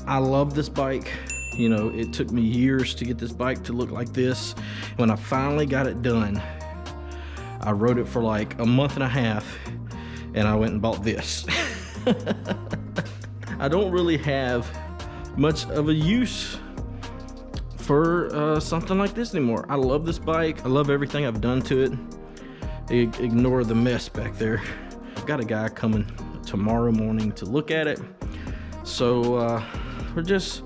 I love this bike. You know, it took me years to get this bike to look like this. When I finally got it done, I rode it for like a month and a half, and I went and bought this. I don't really have much of a use for something like this anymore. I love this bike. I love everything I've done to it. Ignore the mess back there. I've got a guy coming tomorrow morning to look at it. So we're just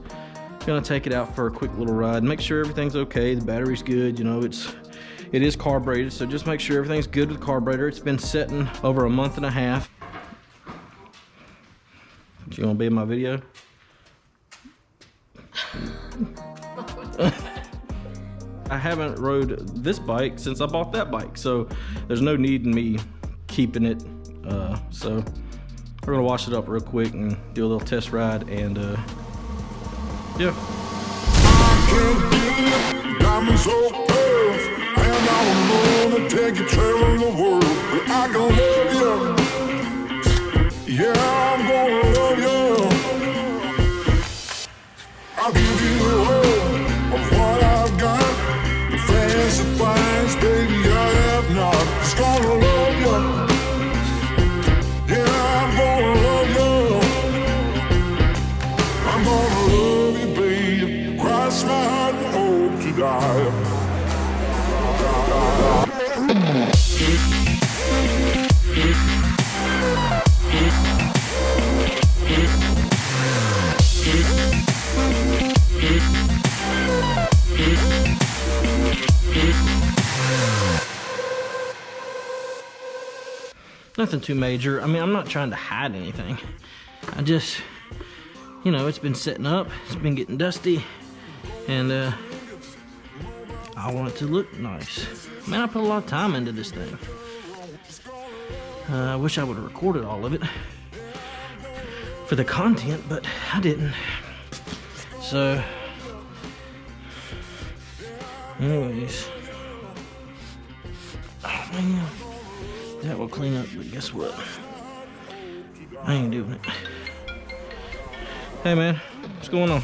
gonna take it out for a quick little ride, make sure everything's okay, the battery's good. You know, it is carbureted, so just make sure everything's good with the carburetor. It's been sitting over a month and a half. You wanna be in my video? I haven't rode this bike since I bought that bike, so there's no need in me keeping it. So we're gonna wash it up real quick and do a little test ride, and yeah. I'm gonna love you. I'll give you all of what I've got. The fancy finds, baby, I have not. Just gonna love you. Yeah, I'm gonna love you. I'm gonna love you, baby. Cross my heart and hope to die. Nothing too major. I mean, I'm not trying to hide anything. I just, you know, it's been setting up, it's been getting dusty, and I want it to look nice. Man, I put a lot of time into this thing. I wish I would have recorded all of it for the content, but I didn't. So, anyways, oh man, that will clean up, but guess what? I ain't doing it. Hey man, what's going on?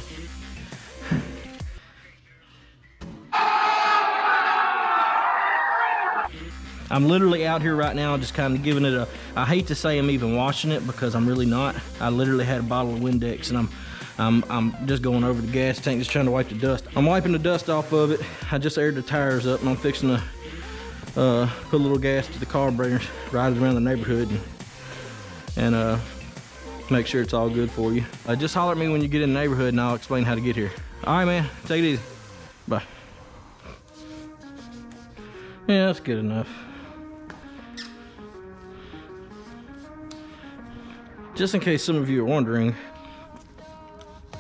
I'm literally out here right now just kind of giving it a, I hate to say I'm even washing it because I'm really not. I literally had a bottle of Windex and I'm just going over the gas tank, just trying to wipe the dust. I'm wiping the dust off of it. I just aired the tires up and I'm fixing to put a little gas to the carburetor, ride it around the neighborhood and make sure it's all good for you. Just holler at me when you get in the neighborhood and I'll explain how to get here. All right, man, take it easy. Bye. Yeah, that's good enough. Just in case some of you are wondering,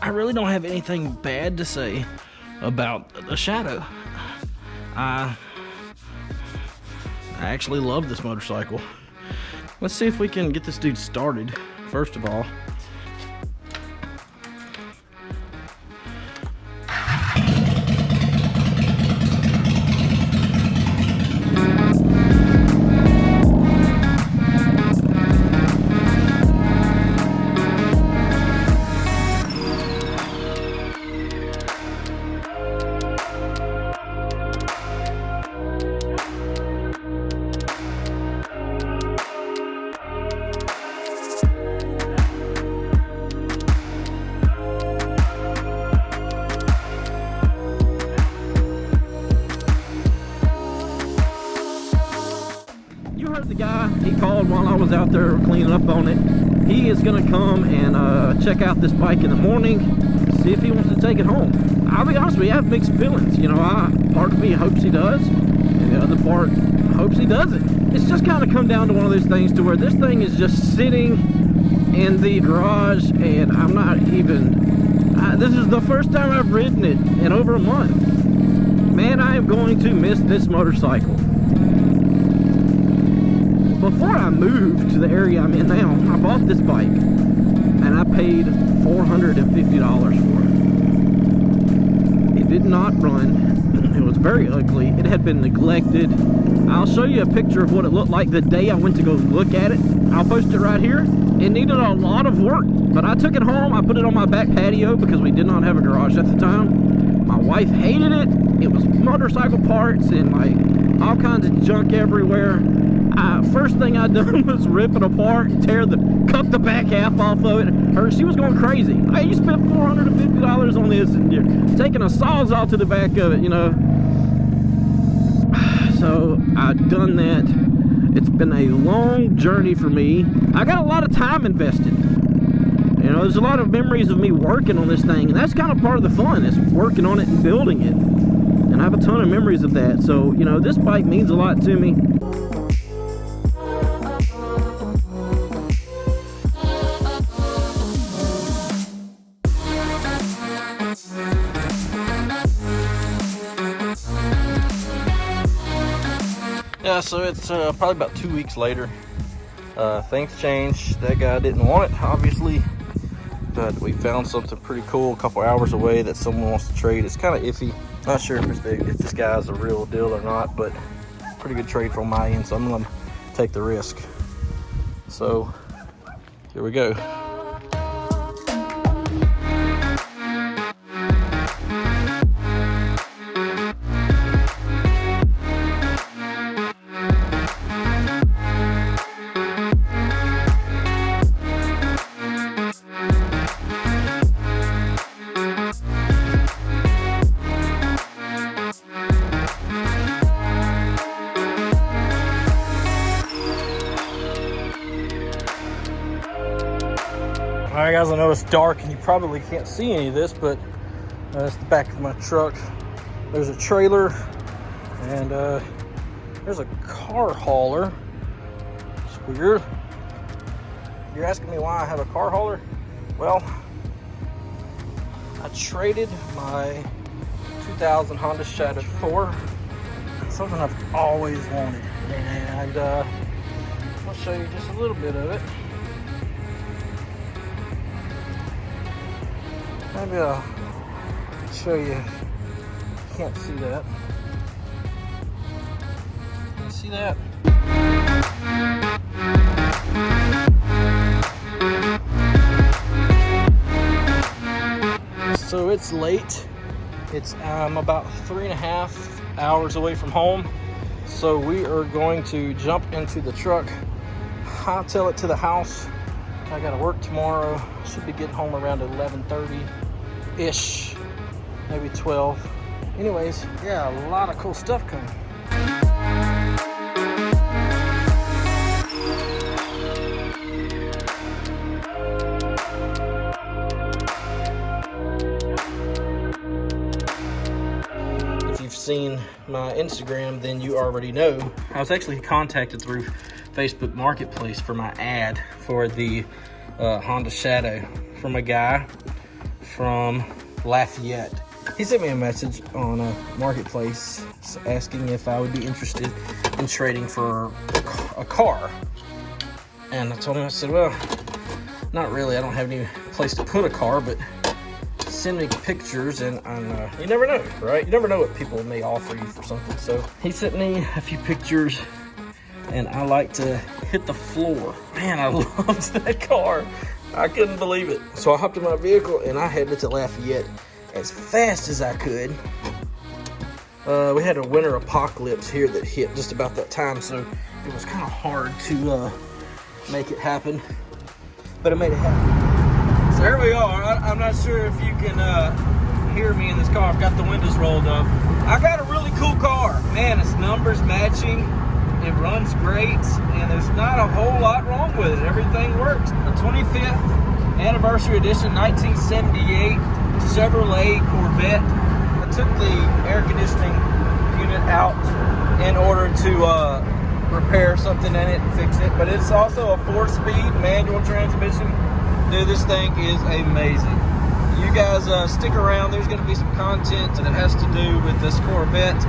I really don't have anything bad to say about the Shadow. I actually love this motorcycle. Let's see if we can get this dude started, first of all. The guy, he called while I was out there cleaning up on it. He is gonna come and check out this bike in the morning, see if he wants to take it home. I'll be honest with you, I have mixed feelings. You know, part of me hopes he does, and the other part hopes he doesn't. It's just kind of come down to one of those things to where this thing is just sitting in the garage, and I'm not even, this is the first time I've ridden it in over a month. Man, I am going to miss this motorcycle. Before I moved to the area I'm in now, I bought this bike and I paid $450 for it. It did not run. It was very ugly. It had been neglected. I'll show you a picture of what it looked like the day I went to go look at it. I'll post it right here. it needed a lot of work, but I took it home. I put it on my back patio because we did not have a garage at the time. My wife hated it. It was motorcycle parts and like all kinds of junk everywhere. First thing I done was rip it apart and cut the back half off of it. She was going crazy. Hey, you spent $450 on this and you're taking a sawzall to the back of it, you know. So I've done that. It's been a long journey for me. I got a lot of time invested. You know, there's a lot of memories of me working on this thing, and that's kind of part of the fun, is working on it and building it. And I have a ton of memories of that. So, you know, this bike means a lot to me. Yeah, so it's probably about 2 weeks later. Things changed. That guy didn't want it, obviously, but we found something pretty cool a couple hours away that someone wants to trade. It's kind of iffy. Not sure if this guy's a real deal or not, but pretty good trade from my end, so I'm gonna take the risk. So here we go. Alright guys, I know it's dark and you probably can't see any of this, but that's the back of my truck. There's a trailer and there's a car hauler. It's weird. You're asking me why I have a car hauler? Well, I traded my 2000 Honda Shadow for something I've always wanted, and I'll show you just a little bit of it. Maybe I'll show you. You can't see that. Can you see that? So it's late. I'm about 3.5 hours away from home. So we are going to jump into the truck, hightail it to the house. I gotta work tomorrow. Should be getting home around 11:30-ish, maybe 12. Anyways, yeah, a lot of cool stuff coming. If you've seen my Instagram, then you already know I was actually contacted through Facebook Marketplace for my ad for the Honda Shadow from a guy from Lafayette. He sent me a message on Marketplace asking if I would be interested in trading for a car. And I told him, I said, well, not really. I don't have any place to put a car, but send me pictures, and you never know, right? You never know what people may offer you for something. So he sent me a few pictures, and I like to hit the floor. Man, I loved that car. I couldn't believe it. So I hopped in my vehicle and I headed to Lafayette as fast as I could. We had a winter apocalypse here that hit just about that time, so it was kind of hard to make it happen, but I made it happen. So here we are. I'm not sure if you can hear me in this car. I've got the windows rolled up. I got a really cool car. Man, it's numbers matching. It runs great, and there's not a whole lot wrong with it. Everything works. A 25th anniversary edition, 1978 Chevrolet Corvette. I took the air conditioning unit out in order to repair something in it and fix it, but it's also a 4-speed manual transmission. Dude, this thing is amazing. You guys stick around. There's going to be some content that has to do with this Corvette,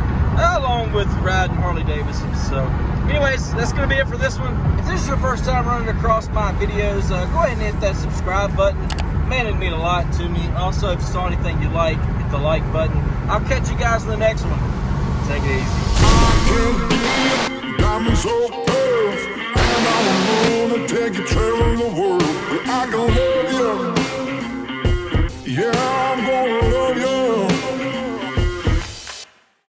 along with riding Harley Davidson. So anyways, that's going to be it for this one. If this is your first time running across my videos, go ahead and hit that subscribe button. Man, it'd mean a lot to me. Also, if you saw anything you like, hit the like button. I'll catch you guys in the next one. Take it easy. Diamonds so pearls, and I'm gonna take you traveling the world. I can love you. Yeah.